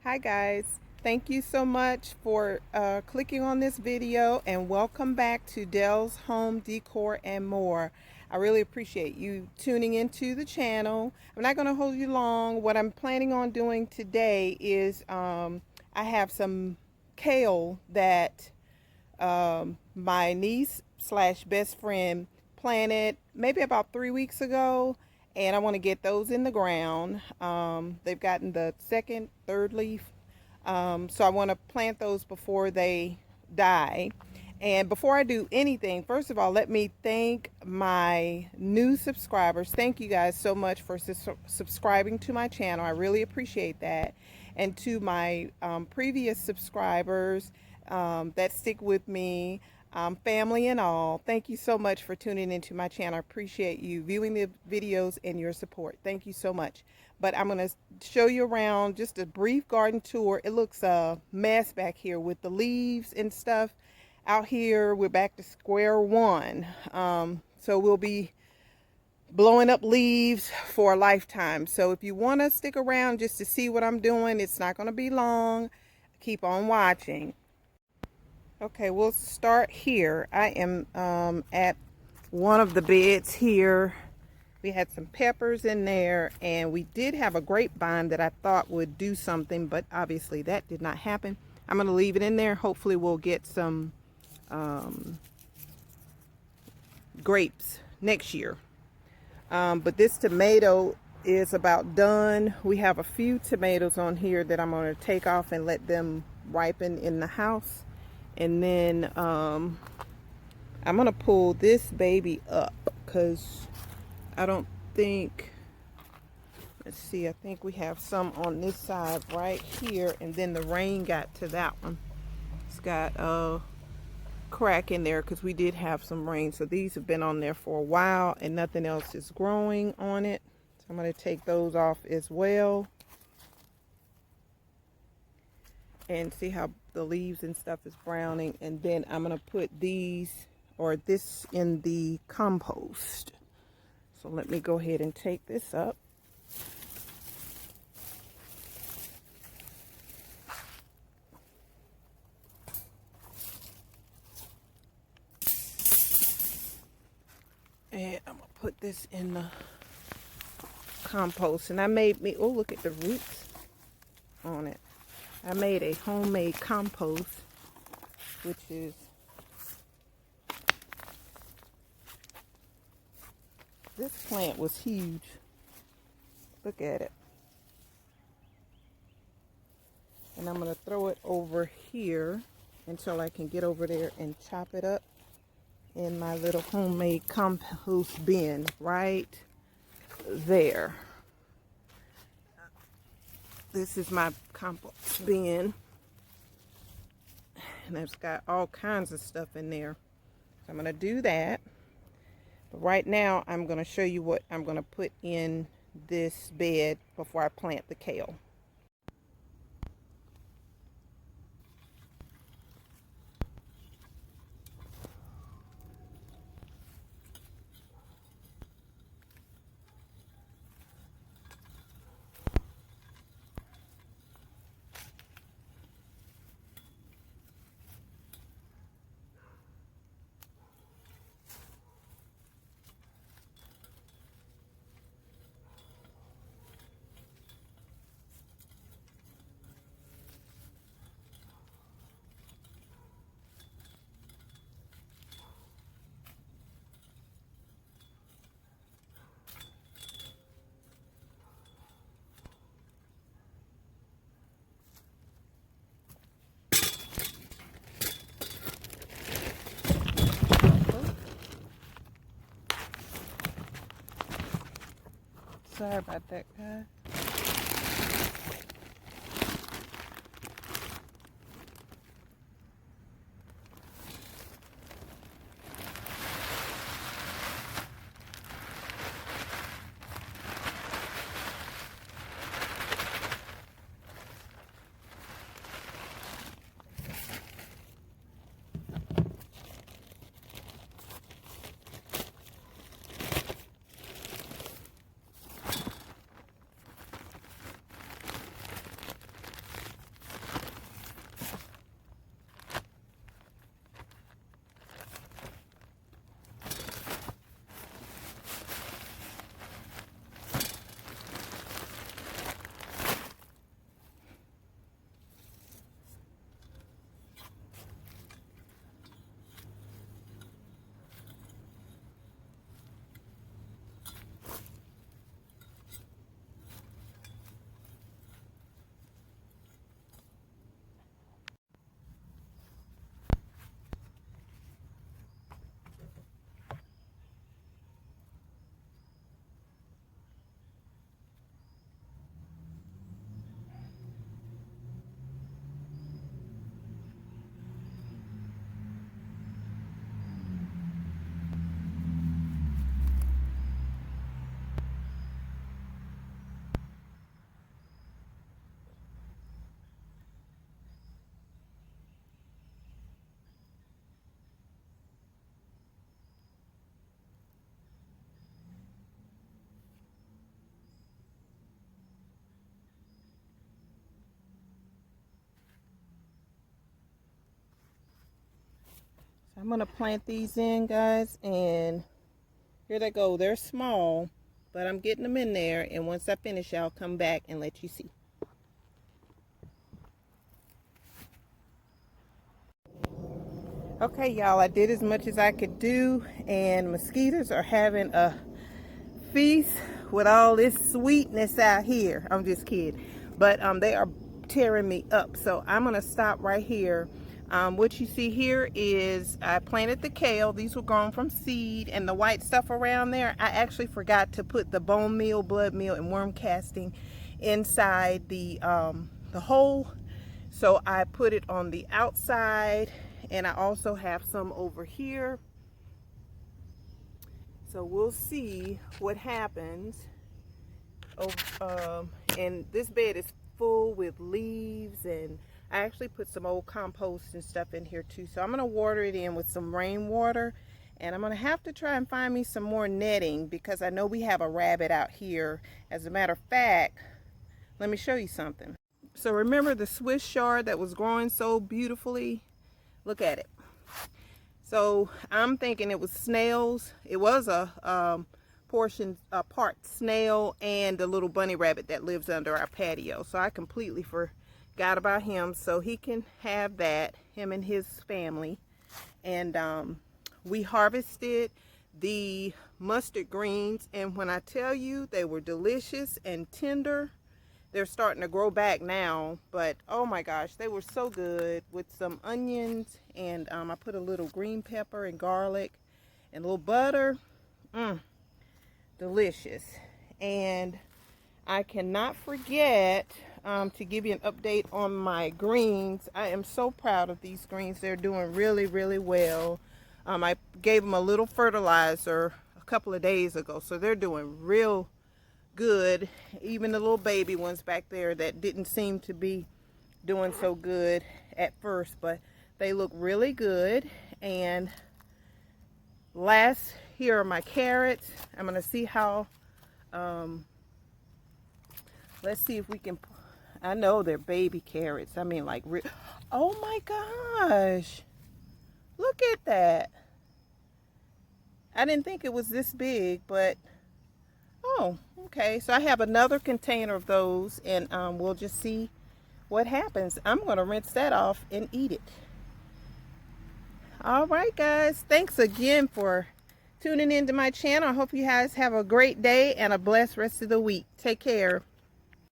Hi guys, thank you so much for clicking on this video and welcome back to Dell's Home Decor and More. I really appreciate you tuning into the channel. I'm not going to hold you long. What I'm planning on doing today is I have some kale that my niece slash best friend planted maybe about 3 weeks ago, and I want to get those in the ground. They've gotten the second, third leaf, so I want to plant those before they die. And before I do anything, first of all, let me thank my new subscribers. Thank you guys so much for subscribing to my channel. I really appreciate that. And to my previous subscribers that stick with me, family and all, thank you so much for tuning into my channel. I appreciate you viewing the videos and your support. Thank you so much. But I'm going to show you around, just a brief garden tour. It looks a mess back here with the leaves and stuff. Out here, we're back to square one. So we'll be blowing up leaves for a lifetime. So if you want to stick around just to see what I'm doing, it's not going to be long. Keep on watching. Okay, we'll start here. I am at one of the beds here. We had some peppers in there, and we did have a grapevine that I thought would do something, but obviously that did not happen. I'm going to leave it in there. Hopefully we'll get some grapes next year. But this tomato is about done. We have a few tomatoes on here that I'm going to take off and let them ripen in the house. And then I'm going to pull this baby up because I don't think, let's see, I think we have some on this side right here, and then the rain got to that one. It's got a crack in there because we did have some rain. So these have been on there for a while and nothing else is growing on it. So I'm going to take those off as well. And see how the leaves and stuff is browning. And then I'm going to put these, or this, in the compost. So let me go ahead and take this up. And I'm going to put this in the compost. And I made me, oh, look at the roots on it. I made a homemade compost, which is, this plant was huge. Look at it. And I'm going to throw it over here until I can get over there and chop it up in my little homemade compost bin right there. This is my compost bin, and it's got all kinds of stuff in there. So I'm going to do that. But right now, I'm going to show you what I'm going to put in this bed before I plant the kale. Sorry about that, guys. I'm gonna plant these in, guys, and here they go. They're small, but I'm getting them in there, and once I finish, I'll come back and let you see. Okay, y'all, I did as much as I could do, and mosquitoes are having a feast with all this sweetness out here. I'm just kidding, but they are tearing me up, so I'm gonna stop right here. What you see here is I planted the kale. These were grown from seed, and the white stuff around there, I actually forgot to put the bone meal, blood meal, and worm casting inside the hole, so I put it on the outside, and I also have some over here. So we'll see what happens. Oh, and this bed is full with leaves, and I actually put some old compost and stuff in here too. So I'm going to water it in with some rainwater, and I'm going to have to try and find me some more netting because I know we have a rabbit out here. As a matter of fact, let me show you something. So remember the Swiss chard that was growing so beautifully? Look at it. So I'm thinking it was snails. It was a part snail and the little bunny rabbit that lives under our patio. So I completely forgot about him. So he can have that, him and his family. And we harvested the mustard greens, and when I tell you they were delicious and tender, they're starting to grow back now, but oh my gosh, they were so good with some onions, and I put a little green pepper and garlic and a little butter. Delicious. And I cannot forget to give you an update on my greens. I am so proud of these greens. They're doing really, really well. I gave them a little fertilizer a couple of days ago, so they're doing real good. Even the little baby ones back there that didn't seem to be doing so good at first, but they look really good. And last, here are my carrots. I'm gonna see how let's see if we can, I know they're baby carrots. I mean, like, oh my gosh, look at that. I didn't think it was this big, but oh, okay. So I have another container of those, and we'll just see what happens. I'm going to rinse that off and eat it. All right, guys. Thanks again for tuning into my channel. I hope you guys have a great day and a blessed rest of the week. Take care.